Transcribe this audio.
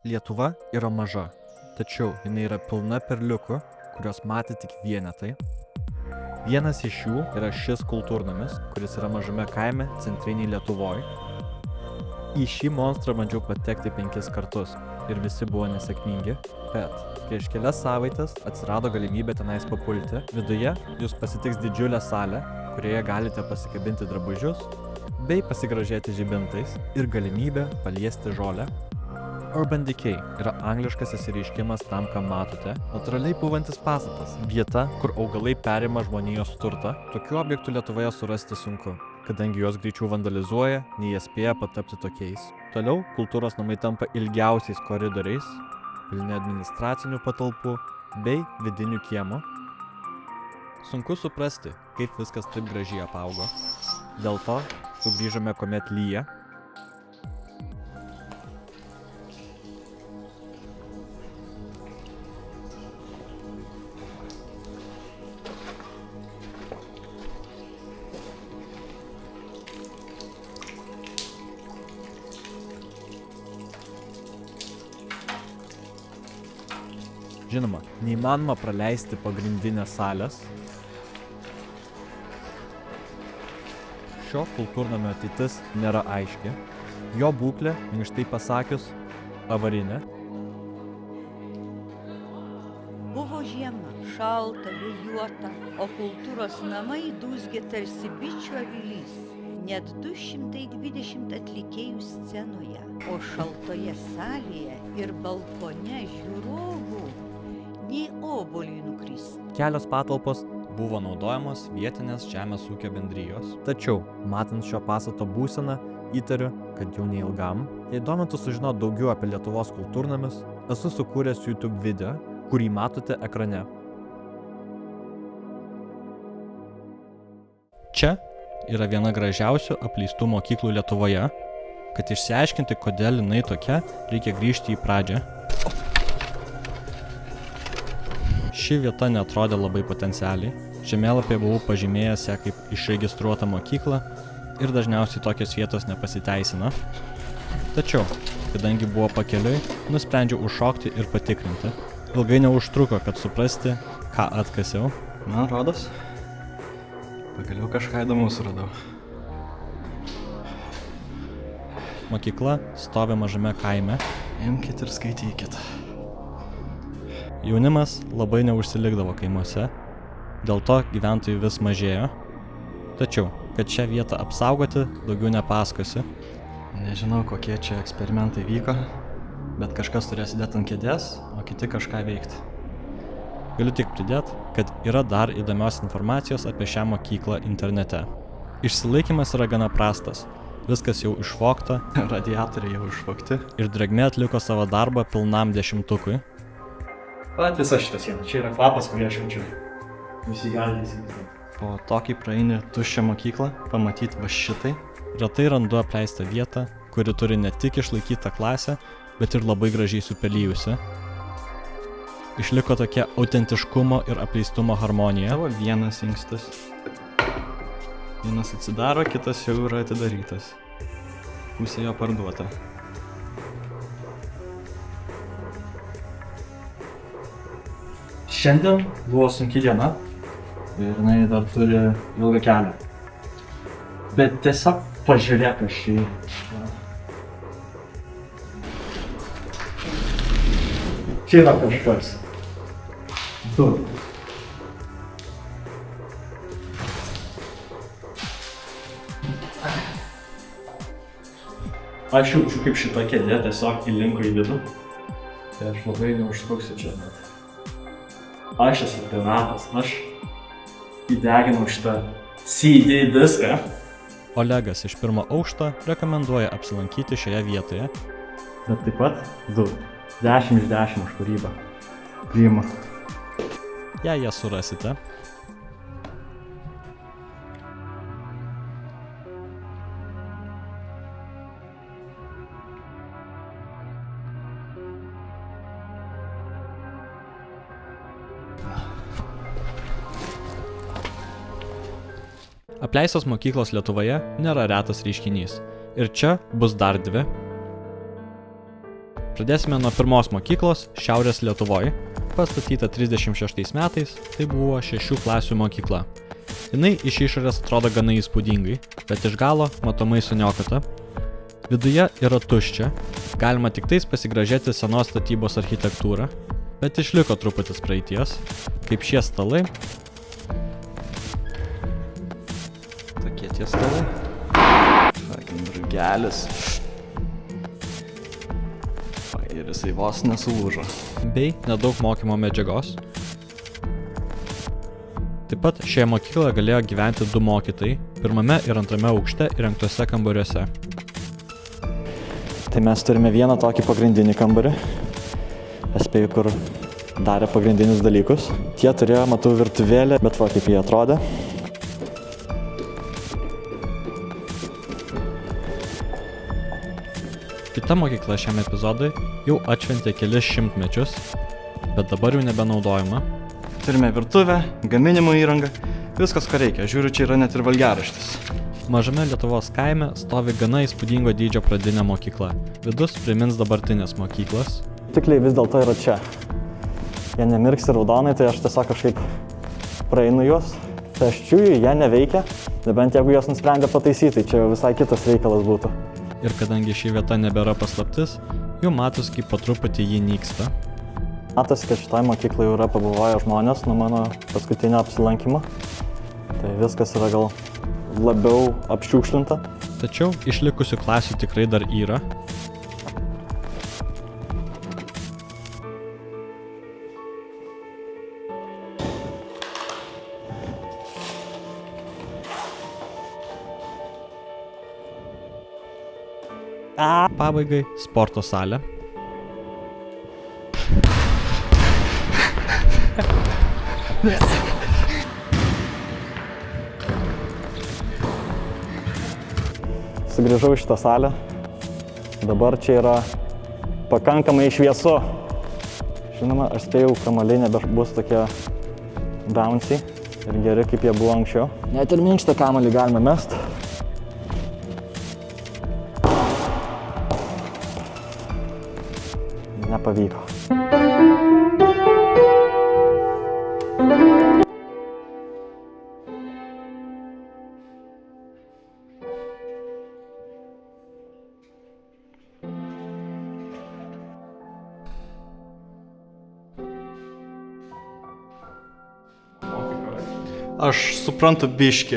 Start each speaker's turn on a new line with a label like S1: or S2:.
S1: Lietuva yra maža, tačiau jinai yra pilna perliukų, kurios matė tik vienetai. Vienas iš jų yra šis kultūrnamis, kuris yra mažame kaime centriniai Lietuvoje. Į šį monstrą bandžiau patekti 5 kartus ir visi buvo nesėkmingi, bet prieš kelias savaitės atsirado galimybė tenais papulti. Viduje jūs pasitiks didžiulę salę, kurioje galite pasikabinti drabužius bei pasigrožėti žibintais ir galimybę paliesti žolę. Urban Decay yra angliškas išsireiškimas tam, ką matote. Natūraliai pūvantis pastatas, vieta, kur augalai perima žmonijos turtą. Tokių objektų Lietuvoje surasti sunku, kadangi juos greičiau vandalizuoja, nei jie spėja patapti tokiais. Toliau kultūros namai tampa ilgiausiais koridoriais, pilni administracinių patalpų bei vidinių kiemų. Sunku suprasti, kaip viskas taip gražiai apaugo. Dėl to sugrįžome, kuomet lyja. Žinoma, neįmanoma praleisti pagrindinės salės. Šio kultūrnamio ateitis nėra aiški. Jo būklė, minkštai pasakius, avarinė.
S2: Buvo žiema, šalta, vėjuota, o kultūros namai dūzgė tarsi bičių avilys. Net 220 atlikėjų scenoje, o šaltoje salėje ir balkone žiūrovų nei obuoliui nukrist.
S1: Kelios patalpos buvo naudojamos vietinės žemės ūkio bendrijos. Tačiau, matant šio pastato būseną, įtariu, kad jau neilgam. Jei domintų sužinoti daugiau apie Lietuvos kultūrnamius, esu sukūręs YouTube video, kurį matote ekrane. Čia yra viena gražiausių apleistų mokyklų Lietuvoje. Kad išsiaiškinti, kodėl jinai tokia, reikia grįžti į pradžią. Ši vieta neatrodė labai potencialiai. Žemėlapyje buvau pažymėjęs ją kaip išregistruotą mokyklą ir dažniausiai tokios vietos nepasiteisina. Tačiau, kadangi buvo pakeliui, nusprendžiau užšokti ir patikrinti. Ilgai neužtruko, kad suprasti, ką atkasiau.
S3: Man rodos, pagaliau kažką įdomus radau.
S1: Mokykla stovi mažame kaime.
S3: Imkit ir skaitykit.
S1: Jaunimas labai neužsilikdavo kaimuose, dėl to gyventojų vis mažėjo. Tačiau, kad šią vietą apsaugoti, daugiau nepasakosiu.
S3: Nežinau, kokie čia eksperimentai vyko, bet kažkas turės sėdėti ant kėdės, o kiti kažką veikti.
S1: Galiu tik pridėti, kad yra dar įdomios informacijos apie šią mokyklą internete. Išsilaikymas yra gana prastas, viskas jau išvogta,
S3: Radiatoriai jau išvogti.
S1: ir drėgmė atliko savo darbą pilnam 10-ukui.
S4: Pat visa šita siena. Čia yra kvapas, kurį aš jaučiu. Visi gali įsivaizduoti.
S3: Po to, kai praeini tuščią mokyklą, pamatyti va šitai.
S1: Retai randu apleistą vietą, kuri turi ne tik išlaikytą klasę, bet ir labai gražiai supelyjusi. Išliko tokia autentiškumo ir apleistumo harmonija.
S3: Tavo vienas inkstas. Vienas atsidaro, kitas jau yra atidarytas. Pusė jo parduota.
S4: Šiandien buvo sunki diena ir jinai dar turi ilgą kelią. Bet tiesiog pažiūrėk aš į... Čia yra kažkas. Tu. Aš jaučiu, kaip šita kėdė tiesiog įlinko į vidų. Tai aš labai neužtruksiu čia net. Aš esu piratas, aš įdeginau šitą CD diską.
S1: Olegas iš 1 aukšto rekomenduoja apsilankyti šioje vietoje.
S4: Bet taip pat 2. 10 iš 10 už kūrybą. Priimu.
S1: Jei ją surasite. Apleistos mokyklos Lietuvoje nėra retas reiškinys. Ir čia bus dar 2. Pradėsime nuo pirmos mokyklos Šiaurės Lietuvoje, pastatyta 36 metais, tai buvo 6 klasių mokykla. Jinai iš išorės atrodo gana įspūdingai, bet iš galo matomai suniokota. Viduje yra tuščia, galima tik tais pasigražėti senos statybos architektūrą, bet išliko truputis praeities, kaip šie stalai.
S3: Tokie tie stalai. Fucking drugelis. Ir jisai vos nesulūžo.
S1: Bei nedaug mokymo medžiagos. Taip pat šioje mokykloje galėjo gyventi 2 mokytojai, pirmame ir antrame aukšte įrengtuose kambariuose.
S3: Tai mes turime vieną tokį pagrindinį kambarį. Aš spėju, kur darė pagrindinius dalykus. Tie turėjo, matau, virtuvėlę, bet va kaip jie atrodė.
S1: Kita mokykla šiam epizodui jau atšventė kelis šimtmečius, bet dabar jau nebenaudojama.
S3: Turime virtuvę, gaminimo įrangą, viskas ko reikia. Žiūriu, čia yra net ir valgiaraštis.
S1: Mažame Lietuvos kaime stovi gana įspūdingo dydžio pradinė mokykla. Vidus primins dabartinės mokyklas.
S3: Tikliai vis dėlto yra čia. Jie nemirksi raudonai, tai aš tiesiog kažkaip praeinu juos. Pėsčiųjų jie neveikia, nebent jeigu juos nusprendė pataisyti, tai čia visai kitas reikalas būtų.
S1: Ir kadangi ši vieta nebėra paslaptis, jau matosi, kaip po truputį ji nyksta.
S3: Matosi, kad šitoj mokyklai jau yra pabuvoję žmonės nuo mano paskutinio apsilankimo. Tai viskas yra gal labiau apšiukšlinta.
S1: Tačiau išlikusių klasių tikrai dar yra. Pabaigai sporto salė.
S3: Sugrįžau į šitą salę. Dabar čia yra pakankamai šviesu. Žinoma, aš spėjau, kamuoliai nebebus tokie bouncy ir geri, kaip jie buvo anksčiau. Net ir minkštą kamuolį galime mest. Nepavyko. Aš suprantu biškį.